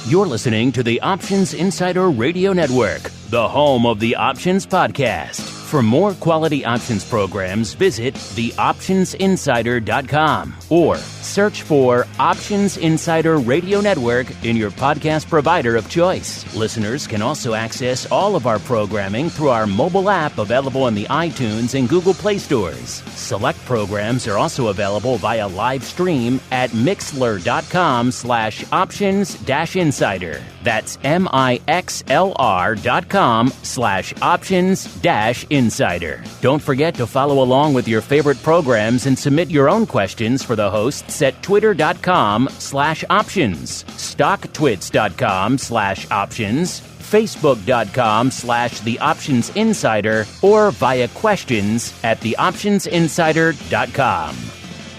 You're listening to the Options Insider Radio Network, the home of the Options Podcast. For more quality options programs, visit theoptionsinsider.com or search for Options Insider Radio Network in your podcast provider of choice. Listeners can also access all of our programming through our mobile app available in the iTunes and Google Play stores. Select programs are also available via live stream at mixlr.com/options-insider. That's mixlr.com/options-insider. Don't forget to follow along with your favorite programs and submit your own questions for the hosts at twitter.com/options, stocktwits.com/options, facebook.com/The Options Insider, or via questions at theoptionsinsider.com.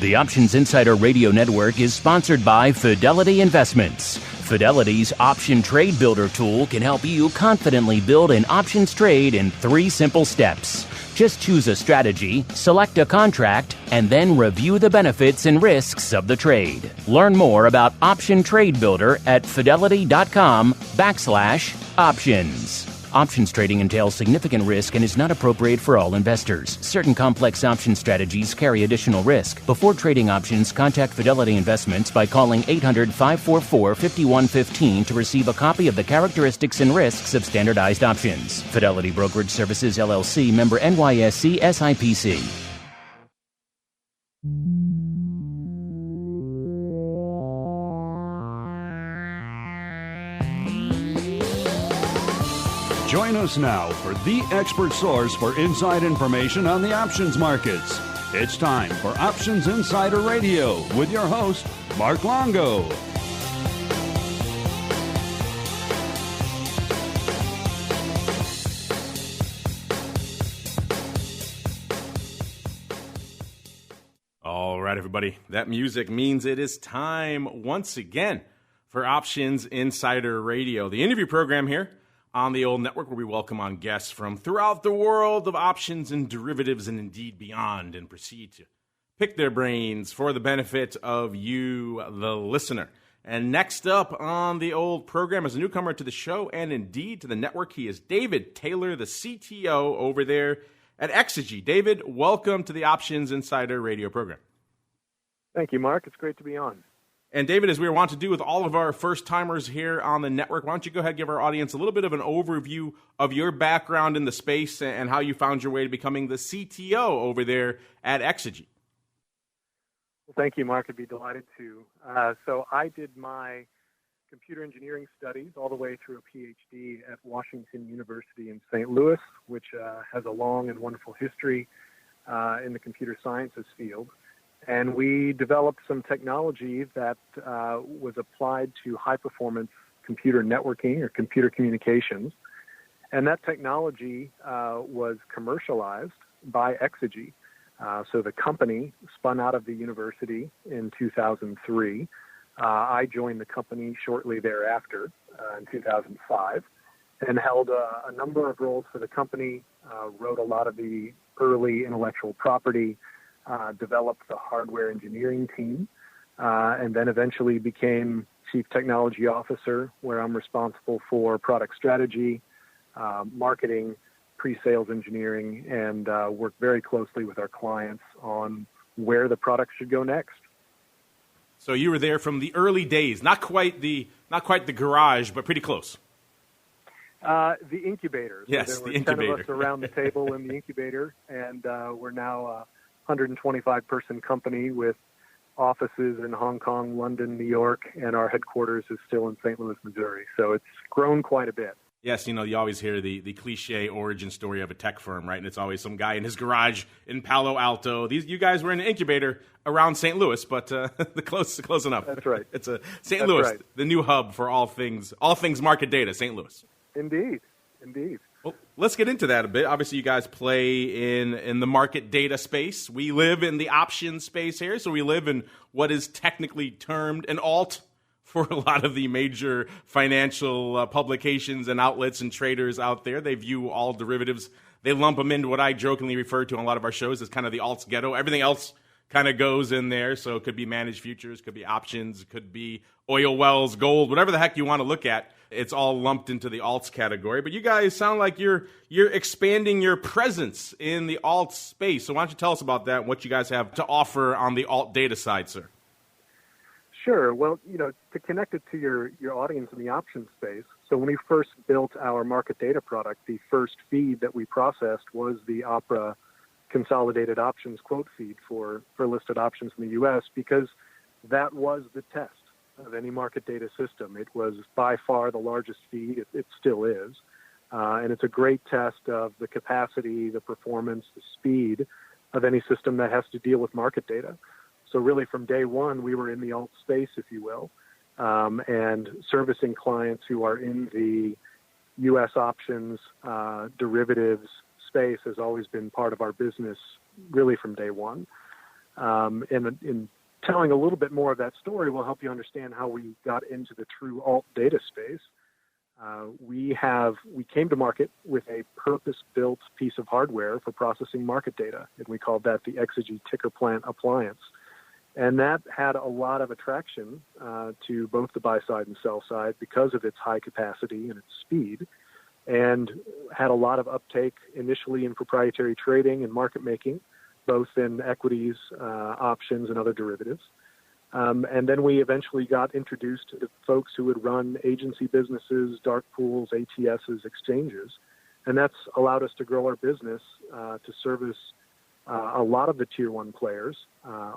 The Options Insider Radio Network is sponsored by Fidelity Investments. Fidelity's Option Trade Builder tool can help you confidently build an options trade in 3 simple steps. Just choose a strategy, select a contract, and then review the benefits and risks of the trade. Learn more about Option Trade Builder at fidelity.com/options. Options trading entails significant risk and is not appropriate for all investors. Certain complex option strategies carry additional risk. Before trading options, contact Fidelity Investments by calling 800-544-5115 to receive a copy of the characteristics and risks of standardized options. Fidelity Brokerage Services, LLC, member NYSE SIPC. Join us now for the expert source for inside information on the options markets. It's time for Options Insider Radio with your host, Mark Longo. All right, everybody. That music means it is time once again for Options Insider Radio, the interview program here on the old network where we welcome on guests from throughout the world of options and derivatives and indeed beyond, and proceed to pick their brains for the benefit of you, the listener. And next up on the old program is a newcomer to the show and indeed to the network. He is David Taylor, the CTO over there at Exegy. David, welcome to the Options Insider Radio program. Thank you, Mark. It's great to be on. And David, as we want to do with all of our first-timers here on the network, why don't you go ahead and give our audience a little bit of an overview of your background in the space and how you found your way to becoming the CTO over there at Exegy. Well, thank you, Mark. I'd be delighted to. So I did my computer engineering studies all the way through a PhD at Washington University in St. Louis, which has a long and wonderful history in the computer sciences field. And we developed some technology that was applied to high-performance computer networking or computer communications. And that technology was commercialized by Exegy. So the company spun out of the university in 2003. I joined the company shortly thereafter in 2005 and held a number of roles for the company, wrote a lot of the early intellectual property, developed the hardware engineering team, and then eventually became Chief Technology Officer, where I'm responsible for product strategy, marketing, pre-sales engineering, and work very closely with our clients on where the product should go next. So you were there from the early days, not quite the garage, but pretty close. The incubator. Yes, so there were the incubator. 10 of us around the table in the incubator, and we're now 125-person company with offices in Hong Kong, London, New York, and our headquarters is still in St. Louis, Missouri. So it's grown quite a bit. Yes, you know, you always hear the cliche origin story of a tech firm, right? And it's always some guy in his garage in Palo Alto. You guys were in an incubator around St. Louis, but close enough. That's right. It's St. Louis, right. The new hub for all things market data, St. Louis. Indeed. Well, let's get into that a bit. Obviously, you guys play in the market data space. We live in the options space here, so we live in what is technically termed an alt for a lot of the major financial publications and outlets and traders out there. They view all derivatives, they lump them into what I jokingly refer to on a lot of our shows as kind of the alts ghetto. Everything else kind of goes in there. So it could be managed futures, could be options, could be oil wells, gold, whatever the heck you want to look at. It's all lumped into the alts category. But you guys sound like you're expanding your presence in the alt space. So why don't you tell us about that and what you guys have to offer on the alt data side, sir? Sure. Well, to connect it to your audience in the options space, so when we first built our market data product, the first feed that we processed was the Opera consolidated options quote feed for listed options in the U.S. because that was the test of any market data system. It was by far the largest feed. It still is. And it's a great test of the capacity, the performance, the speed of any system that has to deal with market data. So really from day one, we were in the alt space, if you will, and servicing clients who are in the U.S. options derivatives space has always been part of our business really from day one. And in telling a little bit more of that story will help you understand how we got into the true alt data space. We came to market with a purpose-built piece of hardware for processing market data, and we called that the Exegy Ticker Plant Appliance. And that had a lot of attraction to both the buy side and sell side because of its high capacity and its speed, and had a lot of uptake initially in proprietary trading and market making, both in equities, options, and other derivatives. And then we eventually got introduced to folks who would run agency businesses, dark pools, ATSs, exchanges. And that's allowed us to grow our business to service a lot of the tier one players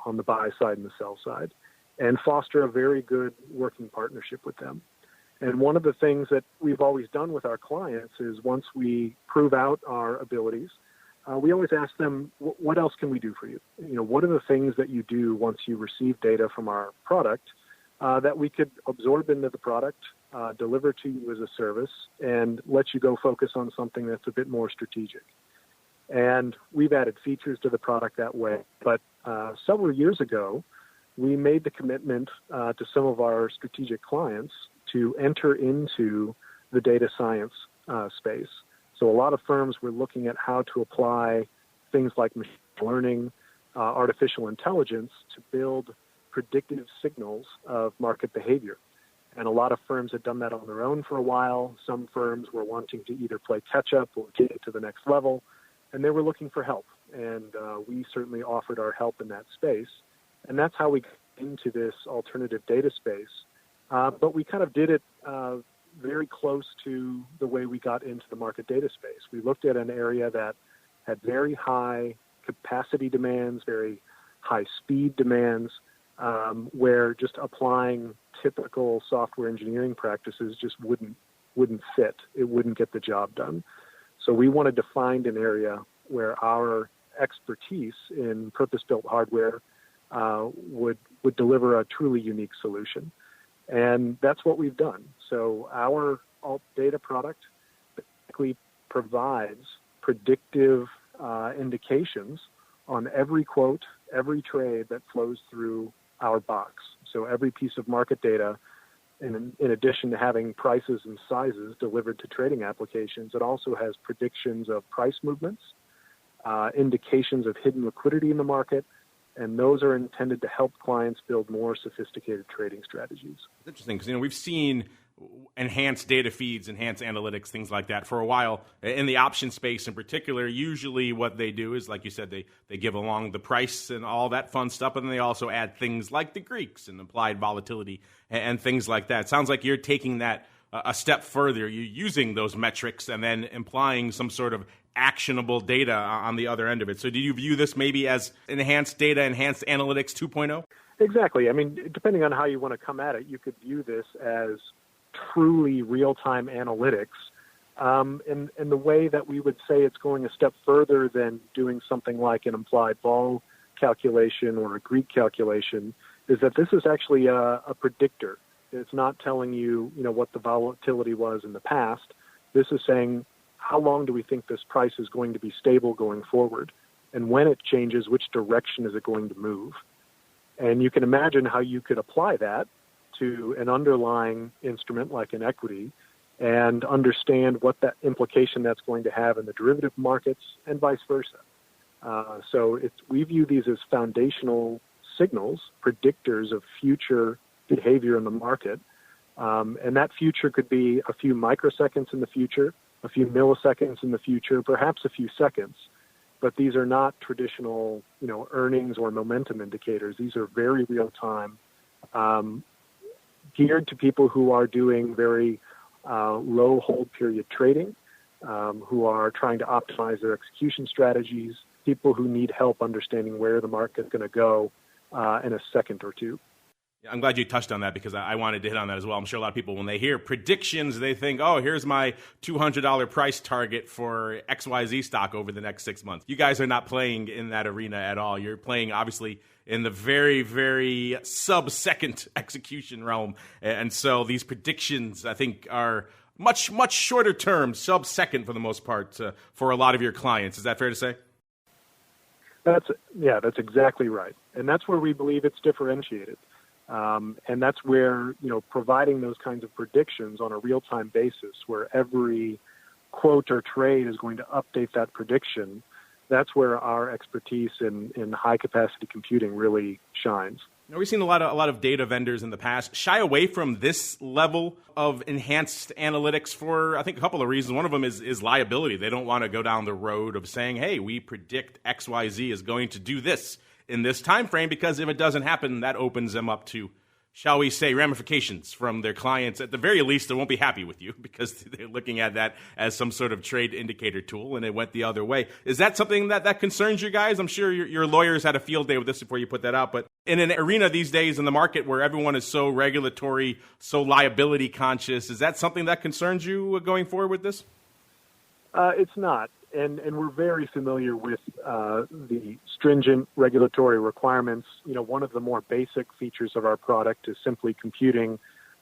on the buy side and the sell side, and foster a very good working partnership with them. And one of the things that we've always done with our clients is once we prove out our abilities, we always ask them, what else can we do for you? What are the things that you do once you receive data from our product that we could absorb into the product, deliver to you as a service, and let you go focus on something that's a bit more strategic? And we've added features to the product that way. But several years ago, we made the commitment to some of our strategic clients to enter into the data science space. So a lot of firms were looking at how to apply things like machine learning, artificial intelligence to build predictive signals of market behavior. And a lot of firms had done that on their own for a while. Some firms were wanting to either play catch up or get it to the next level, and they were looking for help. And we certainly offered our help in that space. And that's how we got into this alternative data space. But we kind of did it very close to the way we got into the market data space. We looked at an area that had very high capacity demands, very high speed demands, where just applying typical software engineering practices just wouldn't fit. It wouldn't get the job done. So we wanted to find an area where our expertise in purpose-built hardware would deliver a truly unique solution. And that's what we've done. So our alt data product basically provides predictive indications on every quote, every trade that flows through our box. So every piece of market data, in addition to having prices and sizes delivered to trading applications, it also has predictions of price movements, indications of hidden liquidity in the market, and those are intended to help clients build more sophisticated trading strategies. It's interesting because we've seen enhanced data feeds, enhanced analytics, things like that for a while. In the option space in particular, usually what they do is, like you said, they give along the price and all that fun stuff, and then they also add things like the Greeks and implied volatility and things like that. It sounds like you're taking that a step further. You're using those metrics and then implying some sort of actionable data on the other end of it. So do you view this maybe as enhanced data, enhanced analytics 2.0? Exactly. I mean, depending on how you want to come at it, you could view this as truly real-time analytics. In the way that we would say it's going a step further than doing something like an implied vol calculation or a Greek calculation, is that this is actually a predictor. It's not telling you, what the volatility was in the past. This is saying, how long do we think this price is going to be stable going forward? And when it changes, which direction is it going to move? And you can imagine how you could apply that to an underlying instrument like an equity and understand what that implication that's going to have in the derivative markets and vice versa. So we view these as foundational signals, predictors of future behavior in the market. And that future could be a few microseconds in the future, a few milliseconds in the future, perhaps a few seconds. But these are not traditional, earnings or momentum indicators. These are very real time, geared to people who are doing very low hold period trading, who are trying to optimize their execution strategies, people who need help understanding where the market's going to go in a second or two. I'm glad you touched on that because I wanted to hit on that as well. I'm sure a lot of people, when they hear predictions, they think, oh, here's my $200 price target for XYZ stock over the next 6 months. You guys are not playing in that arena at all. You're playing, obviously, in the very, very sub-second execution realm. And so these predictions, I think, are much, much shorter term, sub-second for the most part, for a lot of your clients. Is that fair to say? That's exactly right. And that's where we believe it's differentiated. And that's where, providing those kinds of predictions on a real-time basis where every quote or trade is going to update that prediction, that's where our expertise in high-capacity computing really shines. Now, we've seen a lot of data vendors in the past shy away from this level of enhanced analytics for, I think, a couple of reasons. One of them is liability. They don't want to go down the road of saying, hey, we predict XYZ is going to do this in this time frame, because if it doesn't happen, that opens them up to, shall we say, ramifications from their clients. At the very least, they won't be happy with you because they're looking at that as some sort of trade indicator tool, and it went the other way. Is that something that concerns you guys? I'm sure your lawyers had a field day with this before you put that out, but in an arena these days in the market where everyone is so regulatory, so liability conscious, is that something that concerns you going forward with this? It's not. And we're very familiar with the stringent regulatory requirements. One of the more basic features of our product is simply computing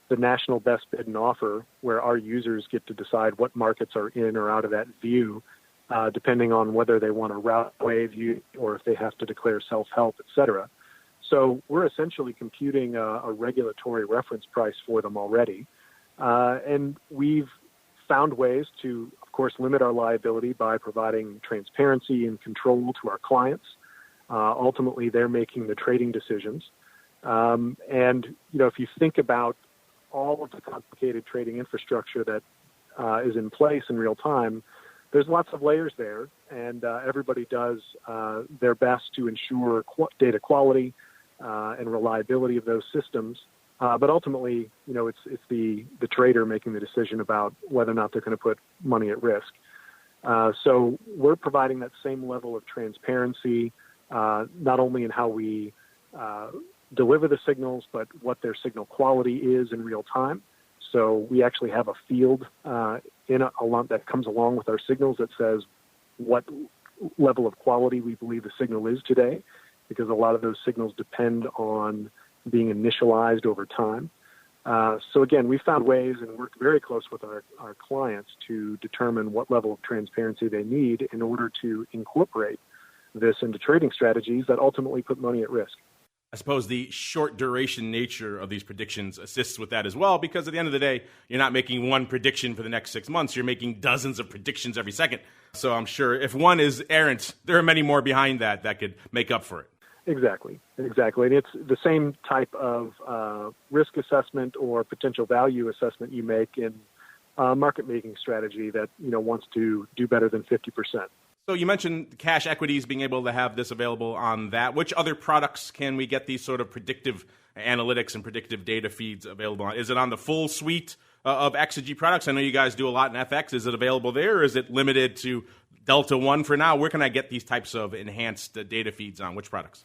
the national best bid and offer, where our users get to decide what markets are in or out of that view, depending on whether they want a route away view or if they have to declare self-help, et cetera. So we're essentially computing a regulatory reference price for them already. And we've found ways to, of course, limit our liability by providing transparency and control to our clients. Ultimately, they're making the trading decisions. And, if you think about all of the complicated trading infrastructure that is in place in real time, there's lots of layers there, and everybody does their best to ensure data quality and reliability of those systems. But ultimately, it's the trader making the decision about whether or not they're going to put money at risk. So we're providing that same level of transparency, not only in how we deliver the signals, but what their signal quality is in real time. So we actually have a field that comes along with our signals that says what level of quality we believe the signal is today, because a lot of those signals depend on being initialized over time. So again, we found ways and worked very close with our clients to determine what level of transparency they need in order to incorporate this into trading strategies that ultimately put money at risk. I suppose the short duration nature of these predictions assists with that as well, because at the end of the day, you're not making one prediction for the next 6 months. You're making dozens of predictions every second. So I'm sure if one is errant, there are many more behind that could make up for it. Exactly. And it's the same type of risk assessment or potential value assessment you make in a market-making strategy that wants to do better than 50%. So you mentioned cash equities, being able to have this available on that. Which other products can we get these sort of predictive analytics and predictive data feeds available on? Is it on the full suite of Exegy products? I know you guys do a lot in FX. Is it available there, or is it limited to Delta One for now? Where can I get these types of enhanced data feeds on? Which products?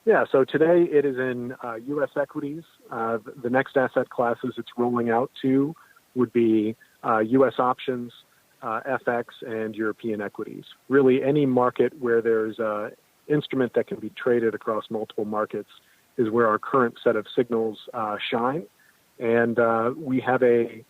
Yeah, so today it is in U.S. equities. The next asset classes it's rolling out to would be U.S. options, FX, and European equities. Really, any market where there's an instrument that can be traded across multiple markets is where our current set of signals shine. And we have a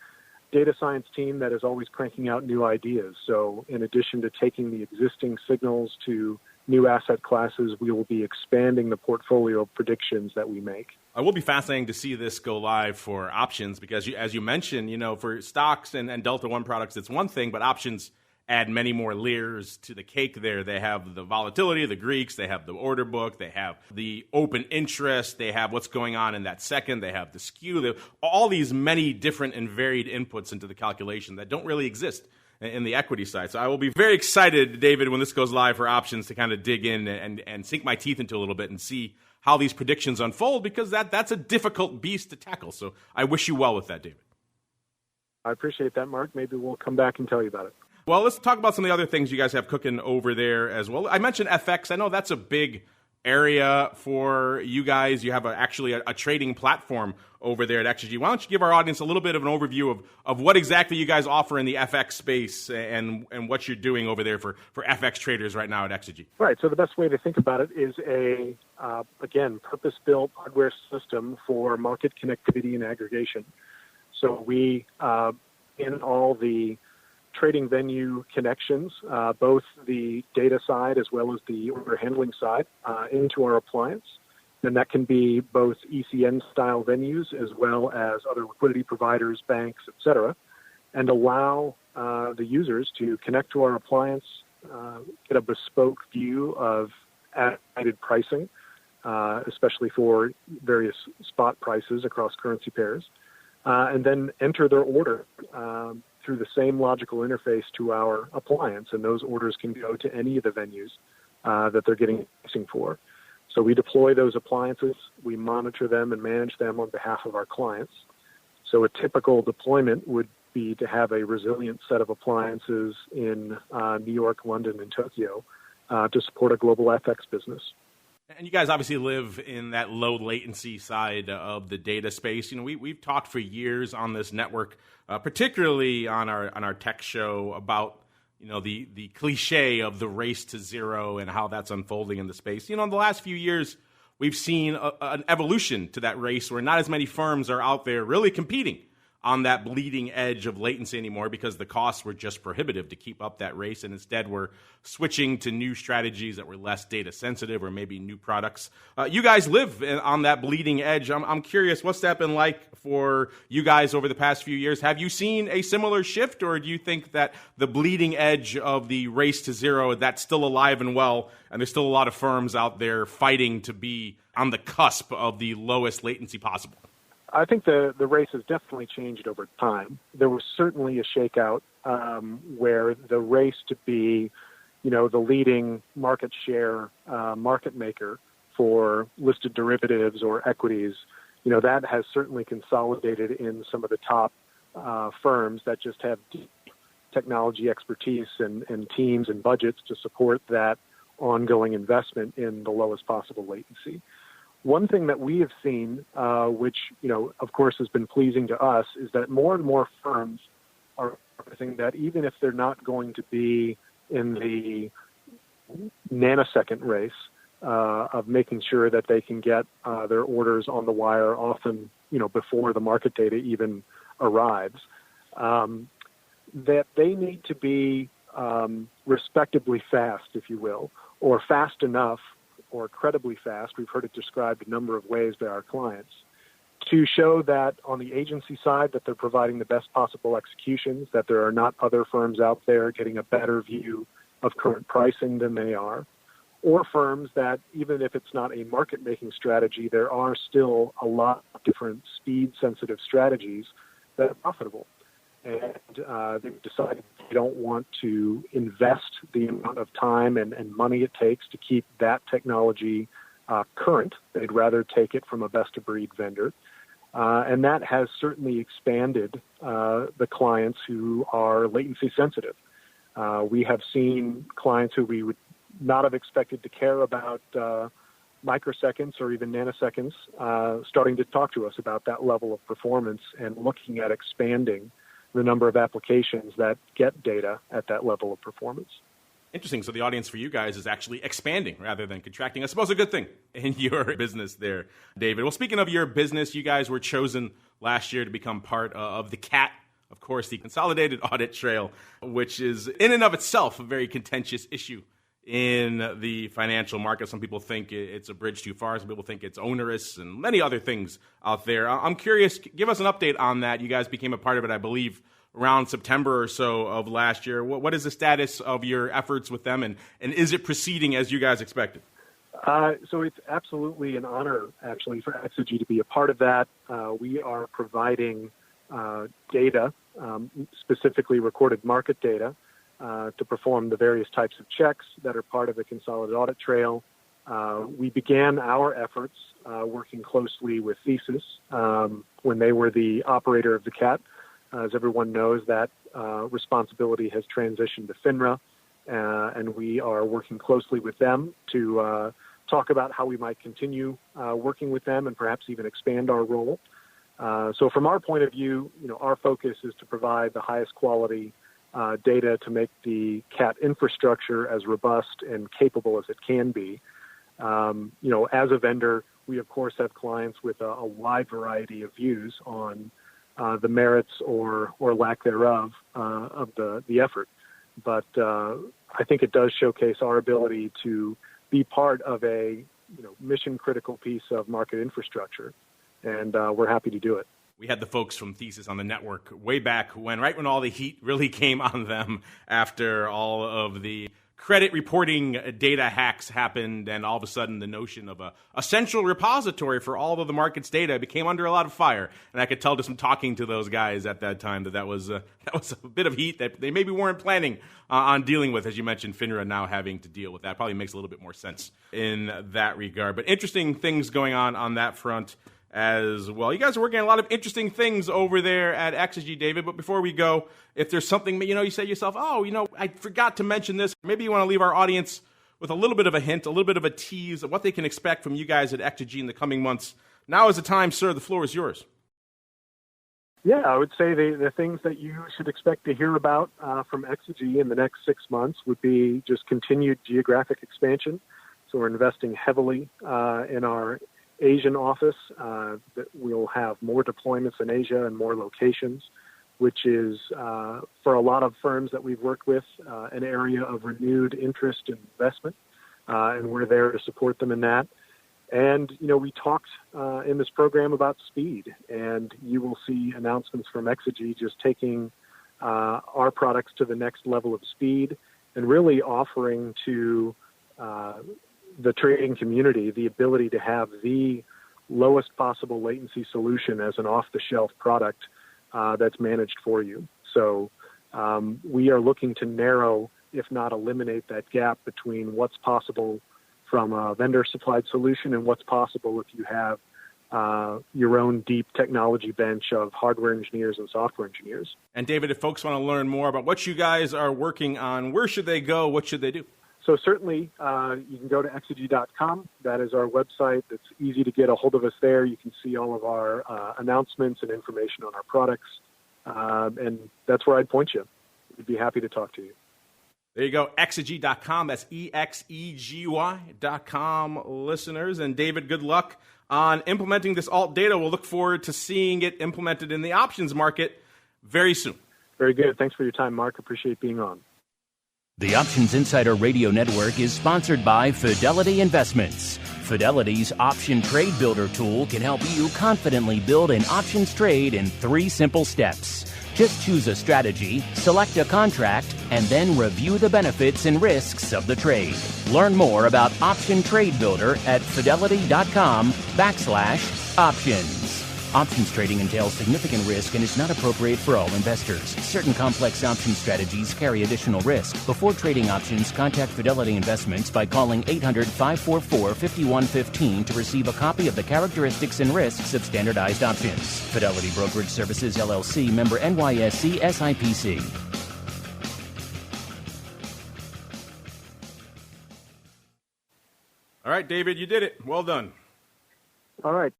data science team that is always cranking out new ideas. So in addition to taking the existing signals to new asset classes, we will be expanding the portfolio of predictions that we make. It will be fascinating to see this go live for options because, as you mentioned, for stocks and Delta One products, it's one thing, but options, add many more layers to the cake there. They have the volatility of the Greeks, they have the order book, they have the open interest, they have what's going on in that second, they have the skew, all these many different and varied inputs into the calculation that don't really exist in the equity side. So I will be very excited, David, when this goes live for options to kind of dig in and sink my teeth into a little bit and see how these predictions unfold, because that's a difficult beast to tackle. So I wish you well with that, David. I appreciate that, Mark. Maybe we'll come back and tell you about it. Well, let's talk about some of the other things you guys have cooking over there as well. I mentioned FX. I know that's a big area for you guys. You have actually a trading platform over there at XG. Why don't you give our audience a little bit of an overview of what exactly you guys offer in the FX space and what you're doing over there for FX traders right now at XG? Right. So the best way to think about it is again, purpose-built hardware system for market connectivity and aggregation. So we, in all the trading venue connections, both the data side as well as the order handling side, into our appliance. And that can be both ECN-style venues as well as other liquidity providers, banks, et cetera, and allow the users to connect to our appliance, get a bespoke view of added pricing, especially for various spot prices across currency pairs, and then enter their order through the same logical interface to our appliance, and those orders can go to any of the venues that they're getting pricing for. So we deploy those appliances, we monitor them and manage them on behalf of our clients. So a typical deployment would be to have a resilient set of appliances in New York, London, and Tokyo to support a global FX business. And you guys obviously live in that low latency side of the data space. You know, we've talked for years on this network, particularly on our tech show, about the cliche of the race to zero and how that's unfolding in the space. In the last few years, we've seen an evolution to that race where not as many firms are out there really competing on that bleeding edge of latency anymore because the costs were just prohibitive to keep up that race. And instead, we're switching to new strategies that were less data sensitive or maybe new products. You guys live on that bleeding edge. I'm curious, what's that been like for you guys over the past few years? Have you seen a similar shift, or do you think that the bleeding edge of the race to zero, that's still alive and well, and there's still a lot of firms out there fighting to be on the cusp of the lowest latency possible? I think the race has definitely changed over time. There was certainly a shakeout where the race to be, the leading market share market maker for listed derivatives or equities, that has certainly consolidated in some of the top firms that just have deep technology expertise and teams and budgets to support that ongoing investment in the lowest possible latency. One thing that we have seen, which, of course has been pleasing to us, is that more and more firms are realizing that even if they're not going to be in the nanosecond race of making sure that they can get their orders on the wire often, before the market data even arrives, that they need to be respectably fast, if you will, or fast enough or credibly fast, we've heard it described a number of ways by our clients, to show that on the agency side that they're providing the best possible executions, that there are not other firms out there getting a better view of current pricing than they are, or firms that even if it's not a market-making strategy, there are still a lot of different speed-sensitive strategies that are profitable. And they've decided they don't want to invest the amount of time and money it takes to keep that technology current. They'd rather take it from a best-of-breed vendor. And that has certainly expanded the clients who are latency sensitive. We have seen clients who we would not have expected to care about microseconds or even nanoseconds starting to talk to us about that level of performance and looking at expanding the number of applications that get data at that level of performance. Interesting. So the audience for you guys is actually expanding rather than contracting. I suppose a good thing in your business there, David. Well, speaking of your business, you guys were chosen last year to become part of the CAT, of course, the Consolidated Audit Trail, which is in and of itself a very contentious issue in the financial market. Some people think it's a bridge too far. Some people think it's onerous and many other things out there. I'm curious, give us an update on that. You guys became a part of it, I believe, around September or so of last year. What is the status of your efforts with them, and is it proceeding as you guys expected? So it's absolutely an honor, actually, for Exigy to be a part of that. We are providing data, specifically recorded market data, to perform the various types of checks that are part of the Consolidated Audit Trail. We began our efforts working closely with Thesis when they were the operator of the CAT. As everyone knows, that responsibility has transitioned to FINRA, and we are working closely with them to talk about how we might continue working with them and perhaps even expand our role. So from our point of view, our focus is to provide the highest quality data to make the CAT infrastructure as robust and capable as it can be. As a vendor, we of course have clients with a wide variety of views on the merits or lack thereof of the effort. But I think it does showcase our ability to be part of a mission critical piece of market infrastructure, and we're happy to do it. We had the folks from Thesis on the network way back right when all the heat really came on them after all of the credit reporting data hacks happened, and all of a sudden the notion of a central repository for all of the market's data became under a lot of fire. And I could tell just from talking to those guys at that time that was a bit of heat that they maybe weren't planning on dealing with. As you mentioned, FINRA now having to deal with that probably makes a little bit more sense in that regard. But interesting things going on that front as well. You guys are working on a lot of interesting things over there at Exigy, David. But before we go, if there's something, you say to yourself, I forgot to mention this. Maybe you want to leave our audience with a little bit of a hint, a little bit of a tease of what they can expect from you guys at Exigy in the coming months. Now is the time, sir. The floor is yours. Yeah, I would say the things that you should expect to hear about from Exigy in the next 6 months would be just continued geographic expansion. So we're investing heavily in our Asian office. That we'll have more deployments in Asia and more locations, which is, for a lot of firms that we've worked with, an area of renewed interest and investment, and we're there to support them in that. And, we talked in this program about speed, and you will see announcements from Exigy just taking our products to the next level of speed and really offering to the trading community the ability to have the lowest possible latency solution as an off-the-shelf product that's managed for you. So we are looking to narrow, if not eliminate, that gap between what's possible from a vendor-supplied solution and what's possible if you have your own deep technology bench of hardware engineers and software engineers. And David, if folks want to learn more about what you guys are working on, where should they go? What should they do? So certainly you can go to Exigy.com. That is our website. It's easy to get a hold of us there. You can see all of our announcements and information on our products. And that's where I'd point you. We'd be happy to talk to you. There you go, Exigy.com. That's EXEGY.com, listeners. And David, good luck on implementing this alt data. We'll look forward to seeing it implemented in the options market very soon. Very good. Thanks for your time, Mark. Appreciate being on. The Options Insider Radio Network is sponsored by Fidelity Investments. Fidelity's Option Trade Builder tool can help you confidently build an options trade in 3 simple steps. Just choose a strategy, select a contract, and then review the benefits and risks of the trade. Learn more about Option Trade Builder at fidelity.com/options. Options trading entails significant risk and is not appropriate for all investors. Certain complex option strategies carry additional risk. Before trading options, contact Fidelity Investments by calling 800-544-5115 to receive a copy of the characteristics and risks of standardized options. Fidelity Brokerage Services, LLC, member NYSE SIPC. All right, David, you did it. Well done. All right.